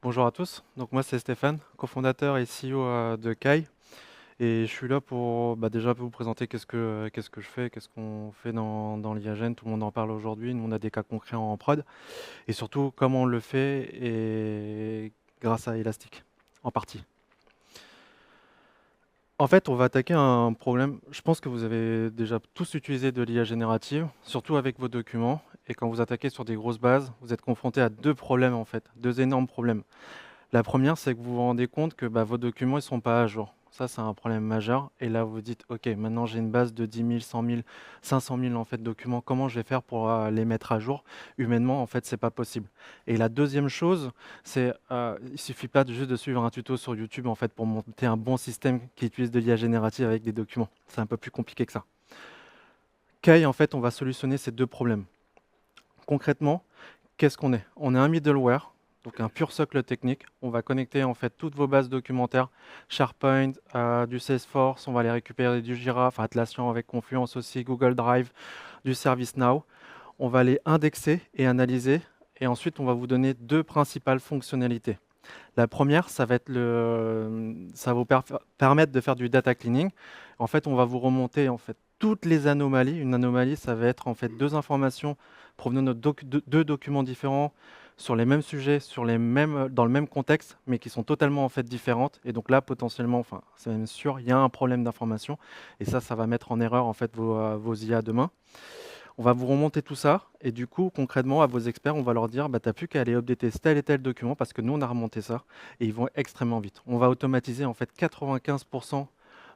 Bonjour à tous, donc moi c'est Stéphane, cofondateur et CEO de Kai, et je suis là pour déjà vous présenter qu'est-ce que je fais, qu'est-ce qu'on fait dans l'IAGEN. Tout le monde en parle aujourd'hui, nous on a des cas concrets en prod, et surtout comment on le fait et grâce à Elastic en partie. En fait, on va attaquer un problème. Je pense que vous avez déjà tous utilisé de l'IA générative, surtout avec vos documents, et quand vous attaquez sur des grosses bases, vous êtes confronté à deux problèmes en fait, deux énormes problèmes. La première, c'est que vous vous rendez compte que vos documents ne sont pas à jour. Ça, c'est un problème majeur. Et là, vous dites, OK, maintenant j'ai une base de 10 000, 100 000, 500 000 en fait, documents. Comment je vais faire pour les mettre à jour? Humainement, en fait, c'est pas possible. Et la deuxième chose, c'est il suffit pas juste de suivre un tuto sur YouTube en fait, pour monter un bon système qui utilise de l'IA générative avec des documents. C'est un peu plus compliqué que ça. Kai, en fait, on va solutionner ces deux problèmes. Concrètement, qu'est-ce qu'on est? On est un middleware, donc un pur socle technique. On va connecter en fait toutes vos bases documentaires, SharePoint, du Salesforce, on va les récupérer du Jira, enfin Atlassian avec Confluence aussi, Google Drive, du ServiceNow. On va les indexer et analyser, et ensuite on va vous donner deux principales fonctionnalités. La première, ça va être ça va vous permettre de faire du data cleaning. En fait, on va vous remonter en fait toutes les anomalies. Une anomalie, ça va être en fait deux informations provenant de deux documents différents sur les mêmes sujets, dans le même contexte, mais qui sont totalement en fait différentes. Et donc là, potentiellement, enfin, c'est même sûr, il y a un problème d'information. Et ça va mettre en erreur en fait vos IA demain. On va vous remonter tout ça et du coup, concrètement, à vos experts, on va leur dire, t'as plus qu'à aller updater tel et tel document parce que nous, on a remonté ça et ils vont extrêmement vite. On va automatiser en fait 95%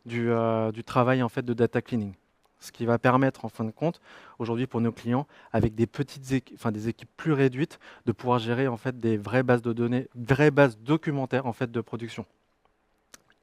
du travail en fait de data cleaning. Ce qui va permettre, en fin de compte, aujourd'hui pour nos clients, avec des petites équipes, enfin des équipes plus réduites, de pouvoir gérer en fait des vraies bases de données, vraies bases documentaires en fait de production.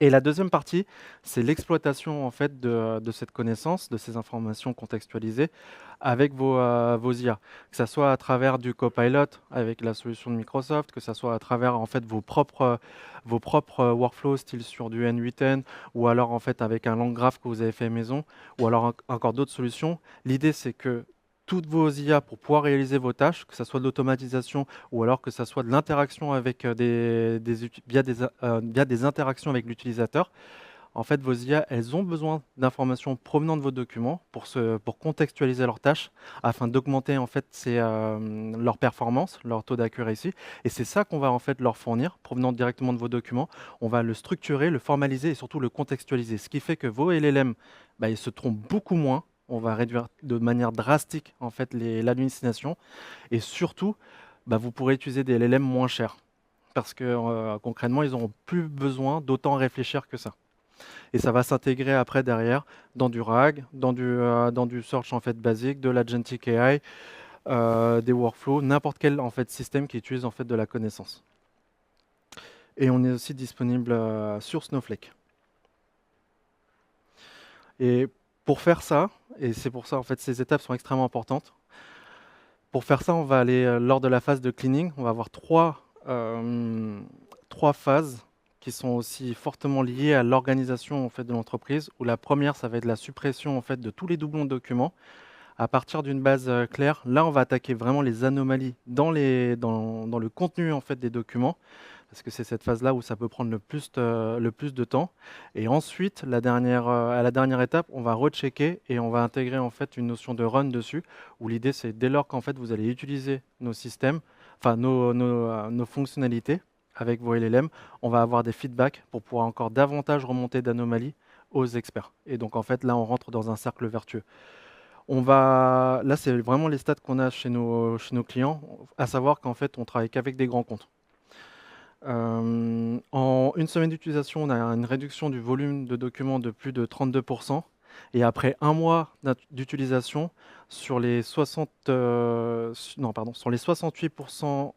Et la deuxième partie, c'est l'exploitation en fait de cette connaissance, de ces informations contextualisées avec vos IA. Que ce soit à travers du Copilot avec la solution de Microsoft, que ce soit à travers en fait vos propres workflows style sur du N8N, ou alors en fait avec un LangGraph que vous avez fait maison, ou alors encore d'autres solutions. L'idée c'est que toutes vos IA pour pouvoir réaliser vos tâches, que ce soit de l'automatisation ou alors que ce soit de l'interaction avec via des interactions avec l'utilisateur. En fait, vos IA, elles ont besoin d'informations provenant de vos documents pour contextualiser leurs tâches afin d'augmenter en fait leur performance, leur taux d'accuracy. Et c'est ça qu'on va en fait leur fournir, provenant directement de vos documents. On va le structurer, le formaliser et surtout le contextualiser. Ce qui fait que vos LLM, ils se trompent beaucoup moins. On va réduire de manière drastique en fait l'hallucination et surtout, vous pourrez utiliser des LLM moins chers parce que concrètement, ils n'auront plus besoin d'autant réfléchir que ça. Et ça va s'intégrer après derrière dans du RAG, dans du search en fait basique, de l'agentic AI, des workflows, n'importe quel en fait système qui utilise en fait de la connaissance. Et on est aussi disponible sur Snowflake. Et pour faire ça, et c'est pour ça en fait ces étapes sont extrêmement importantes. Pour faire ça, on va aller lors de la phase de cleaning, on va avoir trois phases qui sont aussi fortement liées à l'organisation en fait de l'entreprise. Où la première, ça va être la suppression en fait de tous les doublons de documents à partir d'une base claire. Là, on va attaquer vraiment les anomalies dans le contenu en fait des documents, parce que c'est cette phase-là où ça peut prendre le plus de temps. Et ensuite, à la dernière étape, on va rechecker et on va intégrer en fait une notion de run dessus, où l'idée c'est dès lors qu'en fait vous allez utiliser nos systèmes, enfin nos fonctionnalités avec vos LLM, on va avoir des feedbacks pour pouvoir encore davantage remonter d'anomalies aux experts. Et donc en fait là, on rentre dans un cercle vertueux. Là, c'est vraiment les stats qu'on a chez nos clients, à savoir qu'en fait, on travaille qu'avec des grands comptes. En une semaine d'utilisation, on a une réduction du volume de documents de plus de 32%. Et après un mois d'utilisation, sur les 68%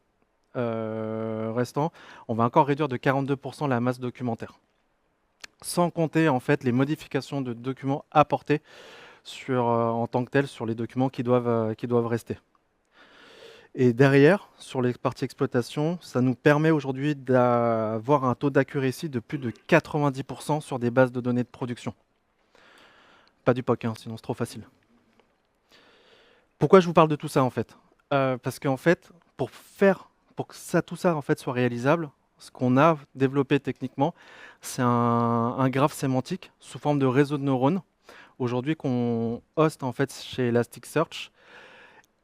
restants, on va encore réduire de 42% la masse documentaire. Sans compter en fait les modifications de documents apportées en tant que tel sur les documents qui doivent rester. Et derrière, sur les parties exploitation, ça nous permet aujourd'hui d'avoir un taux d'accuracy de plus de 90% sur des bases de données de production. Pas du POC, hein, sinon c'est trop facile. Pourquoi je vous parle de tout ça en fait? Parce qu'en fait, pour faire pour que tout ça en fait soit réalisable, ce qu'on a développé techniquement, c'est un graphe sémantique sous forme de réseau de neurones, aujourd'hui qu'on hoste en fait chez Elasticsearch.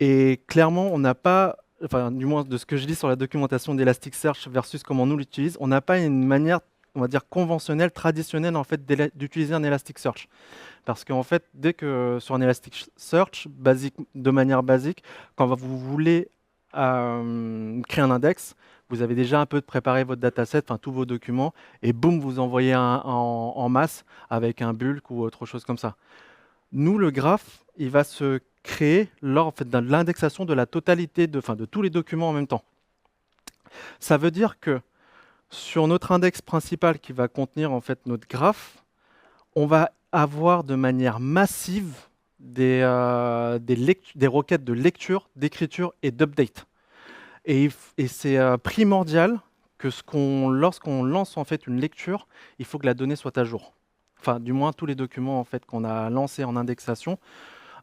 Et clairement, on n'a pas, enfin du moins de ce que je lis sur la documentation d'Elasticsearch versus comment nous l'utilise, on n'a pas une manière, on va dire conventionnelle, traditionnelle en fait d'utiliser un Elasticsearch. Parce qu'en fait, dès que sur un Elasticsearch, de manière basique, quand vous voulez créer un index, vous avez déjà un peu préparé votre dataset, enfin tous vos documents, et boum, vous envoyez en masse avec un bulk ou autre chose comme ça. Nous, le graphe, il va se créer lors en fait, de l'indexation de la totalité de tous les documents en même temps. Ça veut dire que sur notre index principal qui va contenir en fait notre graphe, on va avoir de manière massive des requêtes de lecture, d'écriture et d'update. Et c'est primordial que lorsqu'on lance en fait une lecture, il faut que la donnée soit à jour. Enfin, du moins tous les documents en fait qu'on a lancés en indexation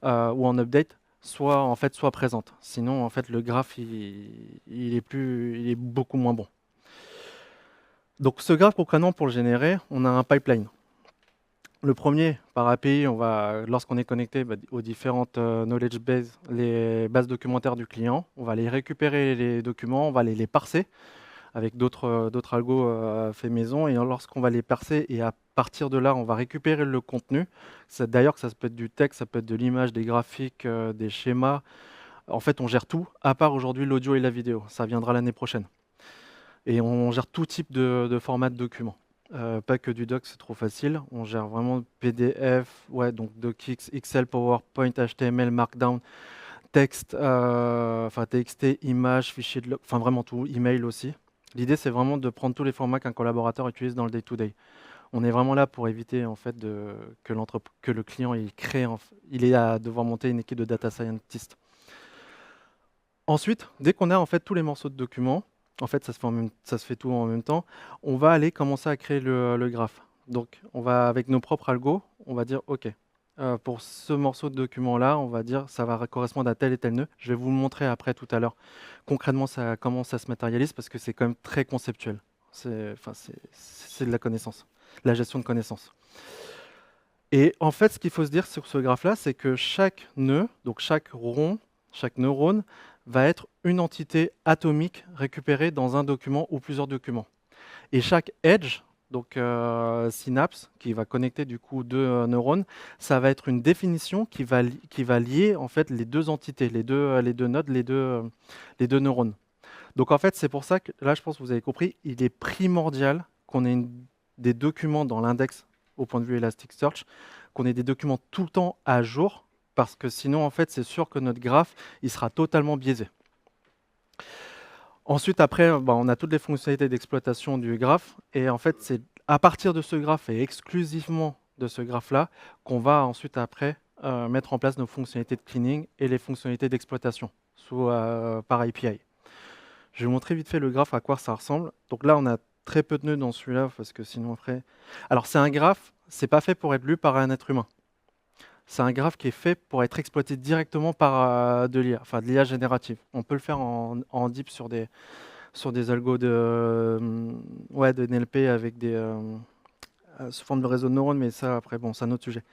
ou en update soient présentes. Sinon, en fait, le graphe il est beaucoup moins bon. Donc, ce graphe, concrètement, pour le générer, on a un pipeline. Le premier, par API, lorsqu'on est connecté aux différentes knowledge bases, les bases documentaires du client, on va aller récupérer les documents, on va les parser avec d'autres algos faits maison. Et lorsqu'on va les parser, et à partir de là, on va récupérer le contenu. D'ailleurs, ça peut être du texte, ça peut être de l'image, des graphiques, des schémas. En fait, on gère tout, à part aujourd'hui l'audio et la vidéo. Ça viendra l'année prochaine. Et on gère tout type de format de documents. Pas que du doc, c'est trop facile. On gère vraiment PDF, ouais, donc DocX, Excel, PowerPoint, HTML, Markdown, texte, TXT, images, fichiers de log, enfin vraiment tout, email aussi. L'idée, c'est vraiment de prendre tous les formats qu'un collaborateur utilise dans le day-to-day. On est vraiment là pour éviter en fait que le client il ait à devoir monter une équipe de data scientist. Ensuite, dès qu'on a en fait tous les morceaux de documents, en fait, ça se fait tout en même temps. On va aller commencer à créer le graphe. Donc, on va avec nos propres algos, on va dire OK. Pour ce morceau de document-là, on va dire ça va correspondre à tel et tel nœud. Je vais vous le montrer après tout à l'heure concrètement comment ça se matérialise parce que c'est quand même très conceptuel. C'est de la connaissance, la gestion de connaissances. Et en fait, ce qu'il faut se dire sur ce graphe-là, c'est que chaque nœud, donc chaque rond, chaque neurone, va être une entité atomique récupérée dans un document ou plusieurs documents. Et chaque edge, donc synapse, qui va connecter du coup deux neurones, ça va être une définition qui va lier en fait les deux entités, les deux nodes, les deux neurones. Donc en fait, c'est pour ça que là, je pense que vous avez compris, il est primordial qu'on ait des documents dans l'index au point de vue Elasticsearch, qu'on ait des documents tout le temps à jour, parce que sinon, en fait, c'est sûr que notre graphe, il sera totalement biaisé. Ensuite, après, on a toutes les fonctionnalités d'exploitation du graphe, et en fait, c'est à partir de ce graphe et exclusivement de ce graphe-là qu'on va ensuite, après, mettre en place nos fonctionnalités de cleaning et les fonctionnalités d'exploitation par API. Je vais vous montrer vite fait le graphe, à quoi ça ressemble. Donc là, on a très peu de nœuds dans celui-là, parce que sinon après... Alors c'est un graphe, c'est pas fait pour être lu par un être humain. C'est un graphe qui est fait pour être exploité directement par de l'IA, enfin de l'IA générative. On peut le faire en deep sur des algos de NLP avec sous forme de réseau de neurones, mais ça après, bon, c'est un autre sujet.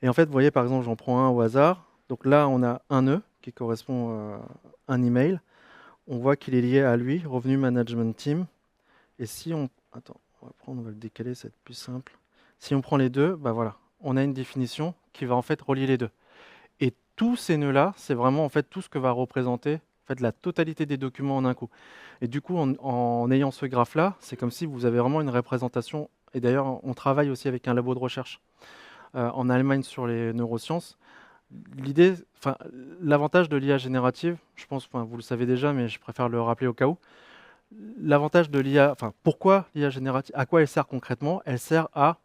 Et en fait, vous voyez, par exemple, j'en prends un au hasard. Donc là, on a un nœud qui correspond à un email. On voit qu'il est lié à lui, Revenu Management Team. Et si on... Attends, on va le décaler, ça va être plus simple. Si on prend les deux, voilà, on a une définition qui va en fait relier les deux. Et tous ces nœuds-là, c'est vraiment en fait tout ce que va représenter en fait, la totalité des documents en un coup. Et du coup, en ayant ce graphe-là, c'est comme si vous avez vraiment une représentation. Et d'ailleurs, on travaille aussi avec un labo de recherche en Allemagne sur les neurosciences. L'avantage de l'IA générative, je pense, vous le savez déjà, mais je préfère le rappeler au cas où. L'avantage de l'IA, pourquoi l'IA générative, à quoi elle sert concrètement? Elle sert à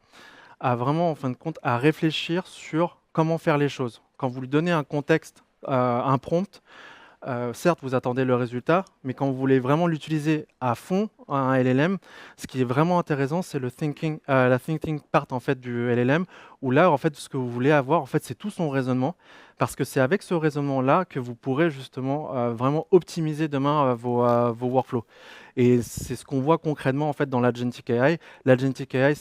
vraiment, en fin de compte, à réfléchir sur comment faire les choses. Quand vous lui donnez un contexte, un prompt, Certes, vous attendez le résultat, mais quand vous voulez vraiment l'utiliser à fond, un LLM, ce qui est vraiment intéressant, c'est la thinking part en fait du LLM, où là, en fait, ce que vous voulez avoir, en fait, c'est tout son raisonnement, parce que c'est avec ce raisonnement-là que vous pourrez justement vraiment optimiser demain vos workflows. Et c'est ce qu'on voit concrètement en fait dans l'Agentic AI. L'Agentic AI,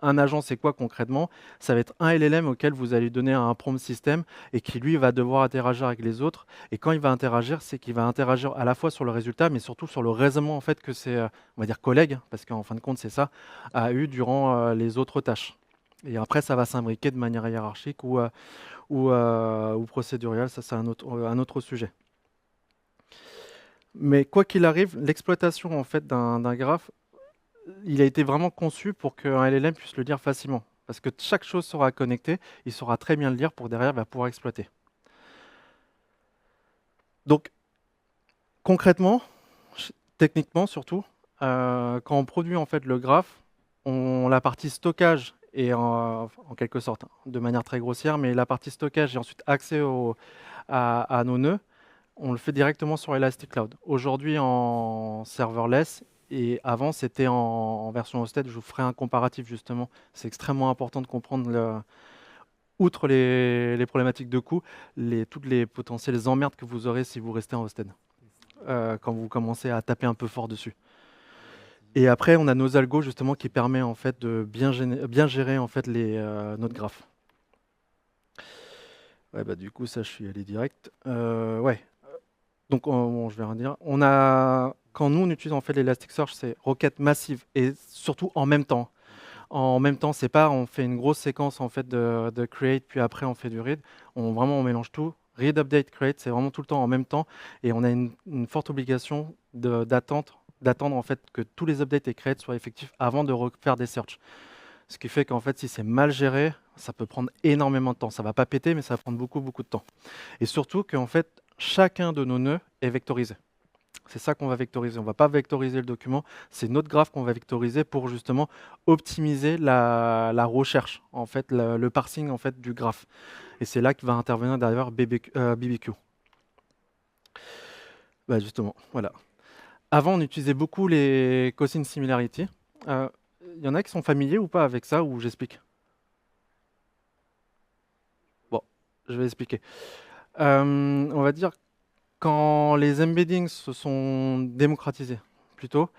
un agent, c'est quoi concrètement? Ça va être un LLM auquel vous allez donner un prompt système et qui lui va devoir interagir avec les autres. Et quand il va interagir, c'est qu'il va interagir à la fois sur le résultat, mais surtout sur le raisonnement en fait que ses, on va dire collègues, parce qu'en fin de compte c'est ça, a eu durant les autres tâches. Et après, ça va s'imbriquer de manière hiérarchique ou procéduriale. Ça, c'est un autre sujet. Mais quoi qu'il arrive, l'exploitation en fait d'un graphe, il a été vraiment conçu pour qu'un LLM puisse le lire facilement. Parce que chaque chose sera connectée, il saura très bien le lire pour derrière il va pouvoir exploiter. Donc concrètement, techniquement surtout, quand on produit en fait le graphe, la partie stockage est en quelque sorte, hein, de manière très grossière, mais la partie stockage et ensuite accès à nos nœuds, on le fait directement sur Elastic Cloud. Aujourd'hui en serverless et avant c'était en version hosted. Je vous ferai un comparatif justement. C'est extrêmement important de comprendre, outre les problématiques de coût, toutes les potentielles emmerdes que vous aurez si vous restez en hosted, quand vous commencez à taper un peu fort dessus. Et après, on a nos algos justement qui permet en fait de bien gérer en fait notre graphe. Ouais, bah, du coup, ça, je suis allé direct. Ouais. Donc, bon, je vais rien dire. Quand nous, on utilise en fait l'Elasticsearch, c'est requête massive et surtout en même temps. En même temps, c'est pas on fait une grosse séquence en fait de create, puis après on fait du read. Vraiment, on mélange tout. Read, update, create, c'est vraiment tout le temps en même temps. Et on a une forte obligation d'attendre en fait que tous les updates et create soient effectifs avant de refaire des searches. Ce qui fait qu'en fait, si c'est mal géré, ça peut prendre énormément de temps. Ça va pas péter, mais ça va prendre beaucoup, beaucoup de temps. Et surtout qu'en fait, chacun de nos nœuds est vectorisé. C'est ça qu'on va vectoriser. On ne va pas vectoriser le document, c'est notre graphe qu'on va vectoriser pour justement optimiser la recherche, en fait, le parsing en fait, du graphe. Et c'est là que va intervenir derrière BBQ. Bah justement, voilà. Avant, on utilisait beaucoup les cosine similarity. Il y en a qui sont familiers ou pas avec ça, ou j'explique? Bon, je vais expliquer. On va dire quand les embeddings se sont démocratisés, plutôt,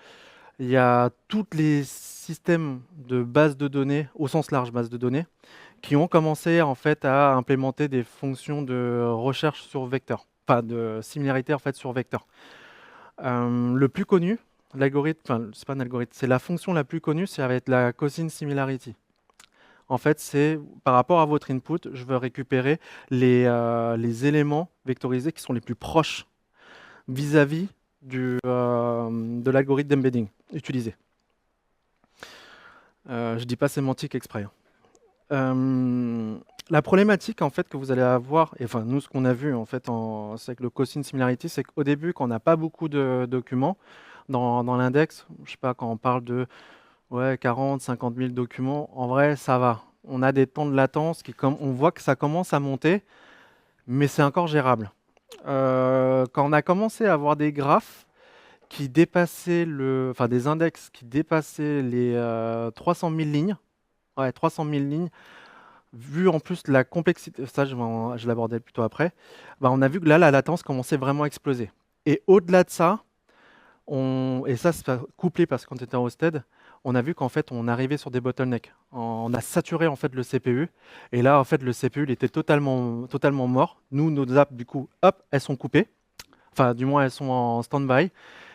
il y a tous les systèmes de base de données, au sens large base de données, qui ont commencé en fait à implémenter des fonctions de recherche sur vecteur, enfin de similarité en fait sur vecteur. Le plus connu, l'algorithme, enfin c'est pas un algorithme, c'est la fonction la plus connue, ça va être la cosine similarity. En fait, c'est par rapport à votre input, je veux récupérer les éléments vectorisés qui sont les plus proches vis-à-vis de l'algorithme d'embedding utilisé. Je dis pas sémantique exprès, hein. La problématique en fait que vous allez avoir, et enfin nous ce qu'on a vu en fait c'est avec le cosine similarity, c'est qu'au début quand on n'a pas beaucoup de documents dans l'index, je sais pas, quand on parle de 40, 50 000 documents, en vrai ça va. On a des temps de latence on voit que ça commence à monter, mais c'est encore gérable. Quand on a commencé à avoir des graphes qui dépassaient enfin des index qui dépassaient les 300 000 lignes, 300 000 lignes, vu en plus la complexité, ça je l'abordais plutôt après, bah, on a vu que là la latence commençait vraiment à exploser. Et au-delà de ça, et ça c'est couplé parce qu'on était en hosted, on a vu qu'en fait on arrivait sur des bottlenecks. On a saturé en fait le CPU, et là en fait le CPU il était totalement mort. Nous, nos apps du coup, hop, elles sont coupées, enfin du moins elles sont en stand-by.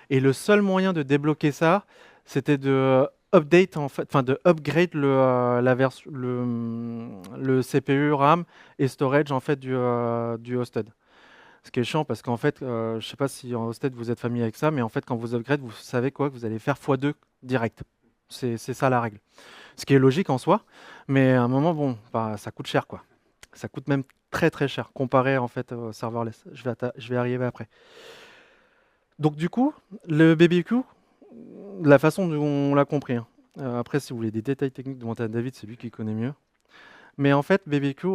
Et le seul moyen de débloquer ça, c'était de update en fait, enfin de upgrade le CPU, RAM et storage en fait du hosted. Ce qui est chiant parce qu'en fait, je ne sais pas si en hosted vous êtes familier avec ça, mais en fait quand vous upgrade, vous savez quoi, que vous allez faire x2 direct. C'est ça la règle. Ce qui est logique en soi, mais à un moment, bon, bah, ça coûte cher quoi. Ça coûte même très très cher comparé en fait au serverless. Je vais arriver après. Donc du coup, le BBQ, la façon dont on l'a compris, hein. Après, si vous voulez des détails techniques, demandez à David, c'est lui qui connaît mieux. Mais en fait, BBQ,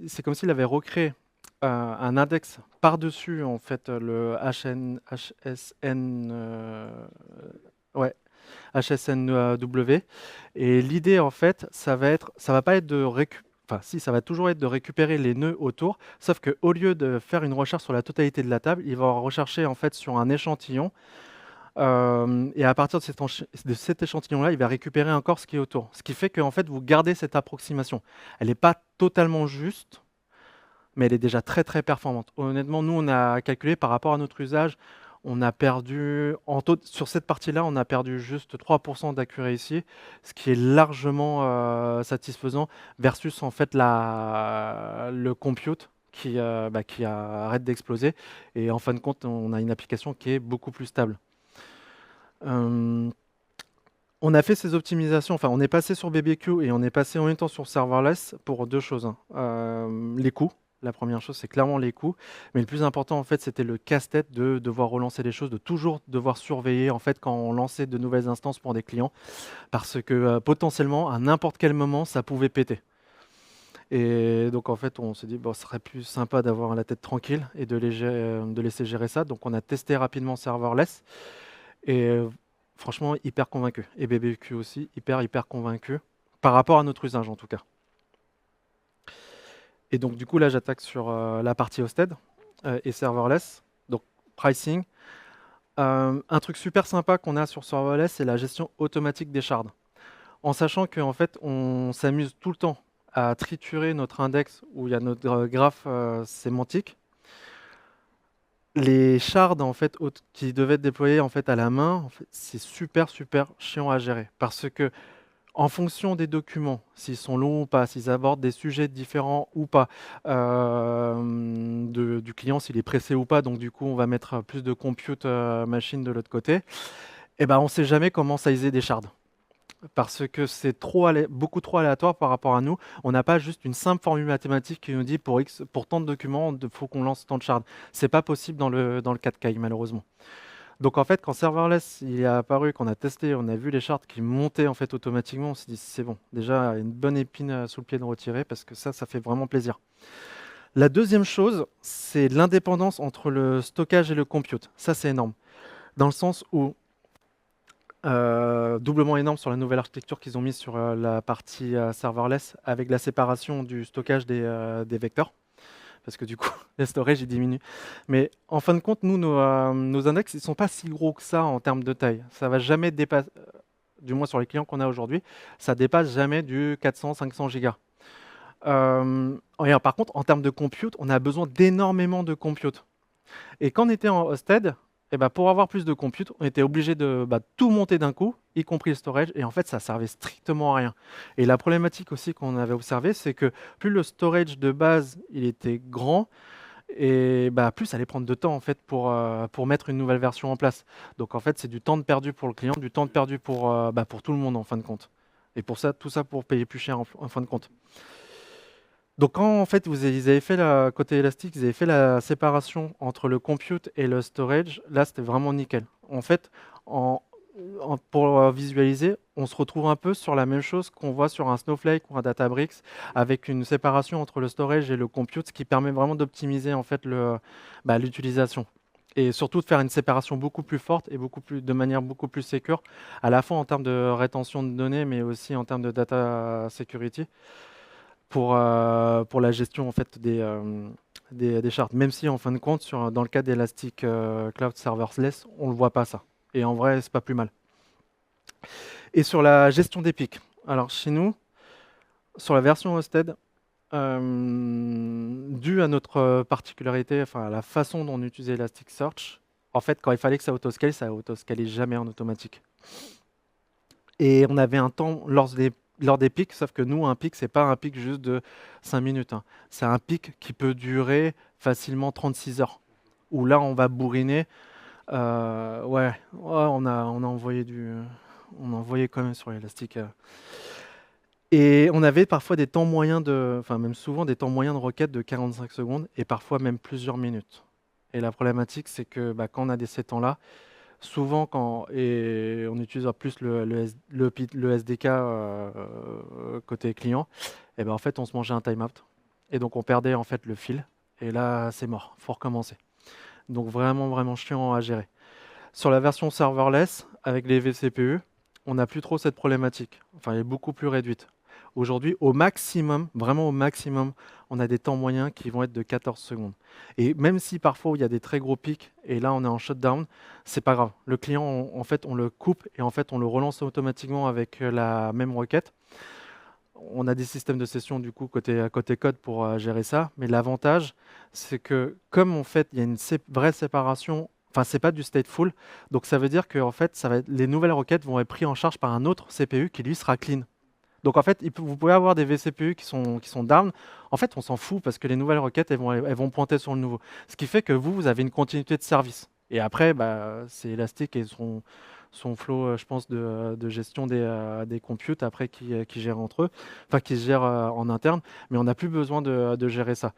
c'est comme s'il avait recréé un index par-dessus en fait le HSN, ouais, HSNW. Et l'idée en fait, ça va pas être de enfin si, ça va toujours être de récupérer les nœuds autour, sauf que au lieu de faire une recherche sur la totalité de la table, il va rechercher en fait sur un échantillon. Et à partir de de cet échantillon-là, il va récupérer encore ce qui est autour. Ce qui fait que en fait, vous gardez cette approximation. Elle n'est pas totalement juste, mais elle est déjà très très performante. Honnêtement, nous, on a calculé par rapport à notre usage, on a perdu, sur cette partie-là, on a perdu juste 3% d'accuracy, ce qui est largement satisfaisant versus en fait le compute qui arrête d'exploser. Et en fin de compte, on a une application qui est beaucoup plus stable. Euh, on a fait ces optimisations, enfin on est passé sur BBQ et on est passé en même temps sur serverless pour deux choses, hein. Les coûts, la première chose c'est clairement les coûts, mais le plus important en fait c'était le casse-tête de devoir relancer les choses, de toujours devoir surveiller en fait quand on lançait de nouvelles instances pour des clients, parce que potentiellement à n'importe quel moment ça pouvait péter. Et donc en fait on s'est dit bon, ce serait plus sympa d'avoir la tête tranquille et de laisser gérer ça, donc on a testé rapidement serverless. Et franchement, hyper convaincu. Et BBQ aussi, hyper convaincu. Par rapport à notre usage, en tout cas. Et donc, du coup, là, j'attaque sur la partie hosted et serverless. Donc, pricing. Un truc super sympa qu'on a sur serverless, c'est la gestion automatique des shards. En sachant qu'en fait, on s'amuse tout le temps à triturer notre index où il y a notre graphe sémantique. Les shards en fait qui devaient être déployés en fait à la main, en fait, c'est super chiant à gérer parce que en fonction des documents, s'ils sont longs ou pas, s'ils abordent des sujets différents ou pas, du client s'il est pressé ou pas, donc du coup on va mettre plus de compute machine de l'autre côté, et ben on sait jamais comment sizer des shards parce que c'est beaucoup trop aléatoire par rapport à nous. On n'a pas juste une simple formule mathématique qui nous dit pour tant de documents, il faut qu'on lance tant de shards. C'est pas possible dans le cas de KI, malheureusement. Donc en fait, quand serverless il est apparu, qu'on a testé, on a vu les shards qui montaient en fait automatiquement, on s'est dit c'est bon. Déjà une bonne épine sous le pied de retirer parce que ça fait vraiment plaisir. La deuxième chose, c'est l'indépendance entre le stockage et le compute. Ça c'est énorme. Dans le sens où doublement énorme sur la nouvelle architecture qu'ils ont mise sur la partie serverless avec la séparation du stockage des vecteurs. Parce que du coup, le storage il diminue. Mais en fin de compte, nous, nos index, ils ne sont pas si gros que ça en termes de taille. Ça va jamais dépasser, du moins sur les clients qu'on a aujourd'hui, ça dépasse jamais du 400-500 gigas. Par contre, en termes de compute, on a besoin d'énormément de compute. Et quand on était en hosted, eh ben, pour avoir plus de compute, on était obligé de tout monter d'un coup, y compris le storage, et en fait, ça servait strictement à rien. Et la problématique aussi qu'on avait observé, c'est que plus le storage de base il était grand, et plus ça allait prendre de temps en fait pour mettre une nouvelle version en place. Donc en fait, c'est du temps de perdu pour le client, du temps de perdu pour tout le monde en fin de compte. Et pour ça, tout ça pour payer plus cher en fin de compte. Donc quand en fait ils avaient fait côté élastique, ils avaient fait la séparation entre le compute et le storage, là c'était vraiment nickel. En fait, pour visualiser, on se retrouve un peu sur la même chose qu'on voit sur un Snowflake ou un Databricks, avec une séparation entre le storage et le compute, ce qui permet vraiment d'optimiser en fait l'utilisation. Et surtout de faire une séparation beaucoup plus forte et de manière beaucoup plus sécure, à la fois en termes de rétention de données, mais aussi en termes de data security pour la gestion en fait des chartes. Même si en fin de compte, dans le cas d'Elastic Cloud Serverless, on ne le voit pas ça. Et en vrai, c'est pas plus mal. Et sur la gestion des pics. Alors chez nous, sur la version hosted, dû à notre particularité, enfin à la façon dont on utilisait Elasticsearch, en fait, quand il fallait que ça autoscale, ça autoscalait jamais en automatique. Et on avait un temps lors des pics, sauf que nous, un pic, c'est pas un pic juste de 5 minutes, hein. C'est un pic qui peut durer facilement 36 heures. Où là, on va bourriner. Ouais, on a envoyé quand même sur Elastic. Et on avait parfois des temps moyens enfin même souvent des temps moyens de requête de 45 secondes et parfois même plusieurs minutes. Et la problématique, c'est que quand on a ces temps-là, souvent, et on utilise plus le SDK côté client, et en fait, on se mangeait un timeout. Et donc, on perdait en fait le fil. Et là, c'est mort, faut recommencer. Donc vraiment, vraiment chiant à gérer. Sur la version serverless, avec les vCPU, on n'a plus trop cette problématique. Enfin, elle est beaucoup plus réduite. Aujourd'hui, au maximum, vraiment au maximum, on a des temps moyens qui vont être de 14 secondes. Et même si parfois il y a des très gros pics, et là on est en shutdown, c'est pas grave. Le client, en fait, on le coupe et en fait on le relance automatiquement avec la même requête. On a des systèmes de session du coup côté code pour gérer ça, mais l'avantage, c'est que comme en fait il y a une vraie séparation, enfin c'est pas du stateful, donc ça veut dire que en fait les nouvelles requêtes vont être prises en charge par un autre CPU qui lui sera clean. Donc en fait, vous pouvez avoir des vCPU qui sont down. En fait, on s'en fout parce que les nouvelles requêtes, elles vont pointer sur le nouveau. Ce qui fait que vous avez une continuité de service. Et après, bah, c'est Elastic et son flow, je pense, de gestion des computes après qui gèrent entre eux, enfin qui se gèrent en interne. Mais on n'a plus besoin de gérer ça.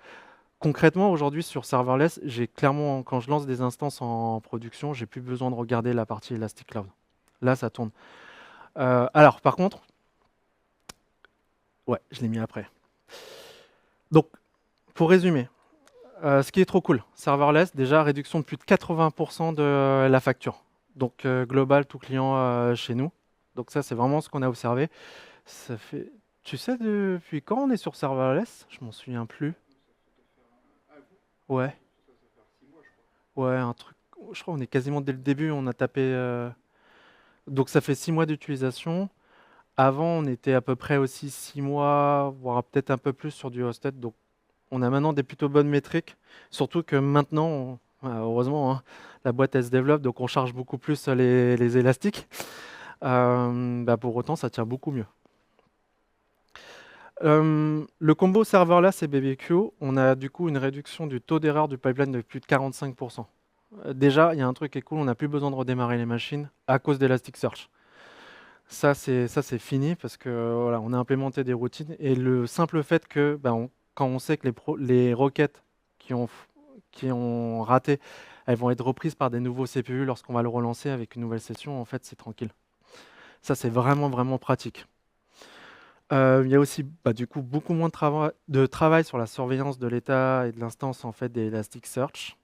Concrètement, aujourd'hui sur serverless, j'ai clairement, quand je lance des instances en production, j'ai plus besoin de regarder la partie Elastic Cloud. Là, ça tourne. Alors, par contre, ouais, je l'ai mis après. Donc, pour résumer, ce qui est trop cool, serverless, déjà réduction de plus de 80% de la facture. Donc, global, tout client chez nous. Donc ça, c'est vraiment ce qu'on a observé. Ça fait... Tu sais depuis quand on est sur serverless? Je m'en souviens plus. Ouais, ouais, un truc. Je crois qu'on est quasiment dès le début, on a tapé. Donc ça fait 6 mois d'utilisation. Avant, on était à peu près aussi 6 mois, voire peut-être un peu plus sur du hosted. Donc on a maintenant des plutôt bonnes métriques, surtout que maintenant, heureusement, hein, la boîte elle se développe, donc on charge beaucoup plus les élastiques. Bah, pour autant, ça tient beaucoup mieux. Le combo serverless et BBQ, on a du coup une réduction du taux d'erreur du pipeline de plus de 45%. Déjà, il y a un truc qui est cool, on n'a plus besoin de redémarrer les machines à cause d'Elasticsearch. Ça c'est fini parce que voilà, on a implémenté des routines et le simple fait que bah, quand on sait que les requêtes qui ont, qui ont raté, elles vont être reprises par des nouveaux CPU lorsqu'on va le relancer avec une nouvelle session, en fait, c'est tranquille. Ça, c'est vraiment, vraiment pratique. Il y a aussi bah, du coup beaucoup moins de travail sur la surveillance de l'état et de l'instance en fait des Elasticsearch.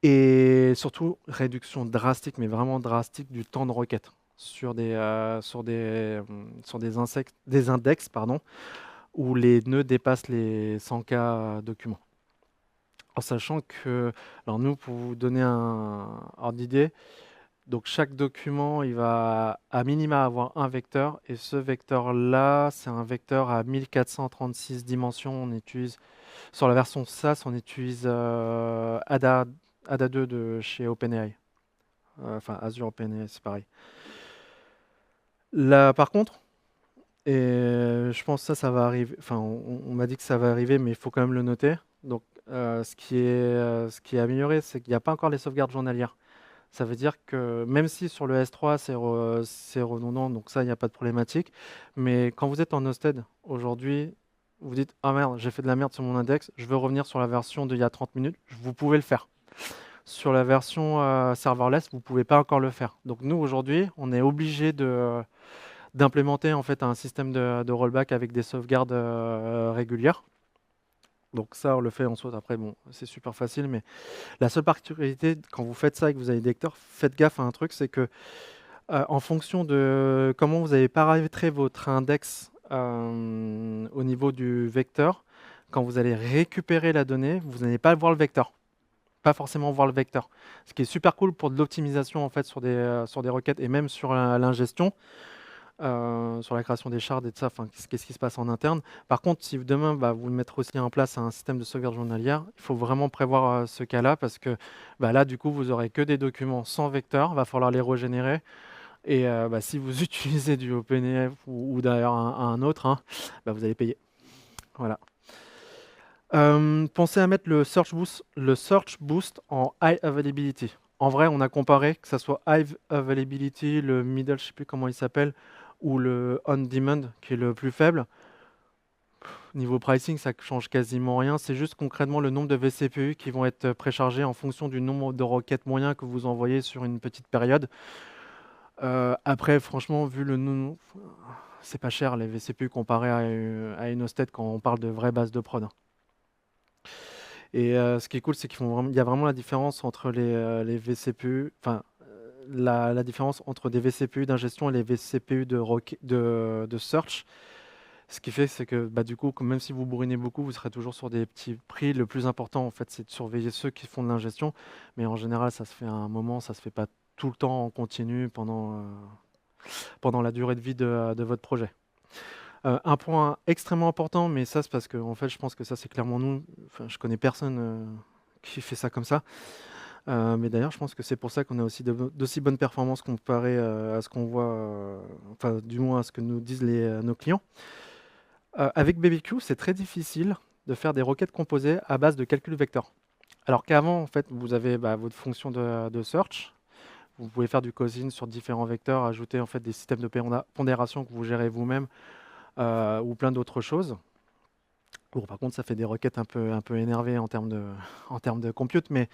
Et surtout, réduction drastique, mais vraiment drastique, du temps de requête sur des index pardon, où les nœuds dépassent les 100K documents. En sachant que, alors nous, pour vous donner un ordre d'idée, donc chaque document, il va à minima avoir un vecteur, et ce vecteur-là, c'est un vecteur à 1436 dimensions. On utilise, sur la version SaaS, on utilise ADA 2 de chez OpenAI. Enfin, Azure OpenAI, c'est pareil. Là, par contre, et je pense que ça va arriver. Enfin, on m'a dit que ça va arriver, mais il faut quand même le noter. Donc, ce qui est amélioré, c'est qu'il n'y a pas encore les sauvegardes journalières. Ça veut dire que même si sur le S3 c'est redondant, donc ça, il n'y a pas de problématique. Mais quand vous êtes en hosted aujourd'hui, vous dites ah merde, j'ai fait de la merde sur mon index, je veux revenir sur la version d'il y a 30 minutes, vous pouvez le faire. Sur la version serverless, vous ne pouvez pas encore le faire. Donc nous, aujourd'hui, on est obligé d'implémenter en fait un système de rollback avec des sauvegardes régulières. Donc ça, on le fait en soi. Après, bon, c'est super facile, mais la seule particularité, quand vous faites ça et que vous avez des vecteurs, faites gaffe à un truc, c'est que en fonction de comment vous avez paramétré votre index au niveau du vecteur, quand vous allez récupérer la donnée, vous n'allez pas voir le vecteur. Pas forcément voir le vecteur. Ce qui est super cool pour de l'optimisation en fait sur des requêtes et même sur l'ingestion. Sur la création des shards et de ça, enfin, qu'est-ce qui se passe en interne. Par contre, si demain, bah, vous mettrez aussi en place un système de sauvegarde journalière, il faut vraiment prévoir ce cas-là parce que bah, là, du coup, vous aurez que des documents sans vecteur, il va falloir les régénérer. Et bah, si vous utilisez du OpenAI ou d'ailleurs un autre, hein, bah, vous allez payer. Voilà. Pensez à mettre le search boost en high availability. En vrai, on a comparé que ce soit high availability, le middle, je ne sais plus comment il s'appelle, ou le on-demand qui est le plus faible. Niveau pricing, ça change quasiment rien. C'est juste concrètement le nombre de vCPU qui vont être préchargés en fonction du nombre de requêtes moyens que vous envoyez sur une petite période. Après, franchement, vu le nom, c'est pas cher les vCPU comparé à une hosted quand on parle de vraies bases de prod, hein. Et ce qui est cool, c'est il y a vraiment la différence entre les vCPU, enfin, la différence entre des vCPU d'ingestion et les vCPU de search. Ce qui fait, c'est que du coup, même si vous bourrinez beaucoup, vous serez toujours sur des petits prix. Le plus important, en fait, c'est de surveiller ceux qui font de l'ingestion. Mais en général, ça se fait à un moment, ça se fait pas tout le temps en continu pendant la durée de vie de votre projet. Un point extrêmement important, mais ça, c'est parce que en fait, je pense que ça, c'est clairement nous. Enfin, je connais personne qui fait ça comme ça. Mais d'ailleurs, je pense que c'est pour ça qu'on a aussi d'aussi bonnes performances comparé à ce qu'on voit, enfin, du moins à ce que nous disent nos clients. Avec BBQ, c'est très difficile de faire des requêtes composées à base de calcul vecteur. Alors qu'avant, en fait, vous avez votre fonction de search. Vous pouvez faire du causing sur différents vecteurs, ajouter en fait des systèmes de pondération que vous gérez vous-même ou plein d'autres choses. Bon, par contre, ça fait des requêtes un peu énervées en termes en termes de compute, mais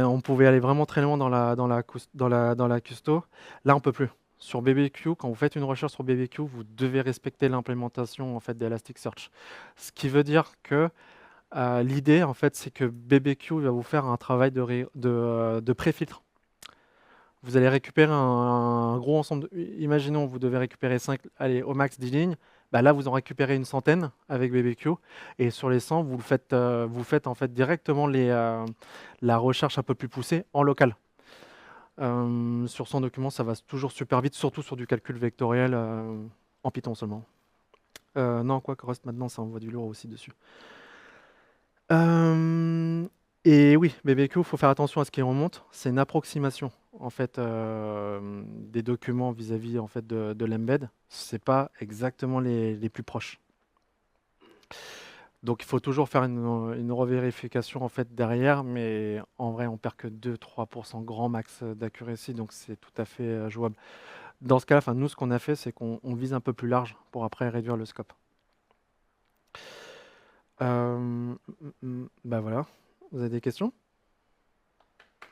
on pouvait aller vraiment très loin dans la custo. Là, on peut plus. Sur BBQ, quand vous faites une recherche sur BBQ, vous devez respecter l'implémentation en fait d'Elasticsearch. Ce qui veut dire que l'idée, en fait, c'est que BBQ va vous faire un travail de pré-filtre. Vous allez récupérer un gros ensemble. Imaginons, vous devez récupérer 5, allez, au max 10 lignes. Là, vous en récupérez une centaine avec BBQ. Et sur les 100, vous faites en fait directement la recherche un peu plus poussée en local. Sur 100 documents, ça va toujours super vite, surtout sur du calcul vectoriel en Python seulement. Non, quoi que Rust maintenant, ça envoie du lourd aussi dessus. Et oui, BBQ, il faut faire attention à ce qui remonte. C'est une approximation en fait des documents vis-à-vis en fait de l'embed. C'est pas exactement les plus proches. Donc il faut toujours faire une revérification en fait derrière, mais en vrai on perd que 2-3% grand max d'accuracy, donc c'est tout à fait jouable. Dans ce cas-là, nous ce qu'on a fait, c'est qu'on vise un peu plus large pour après réduire le scope. Voilà. Vous avez des questions?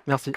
Merci.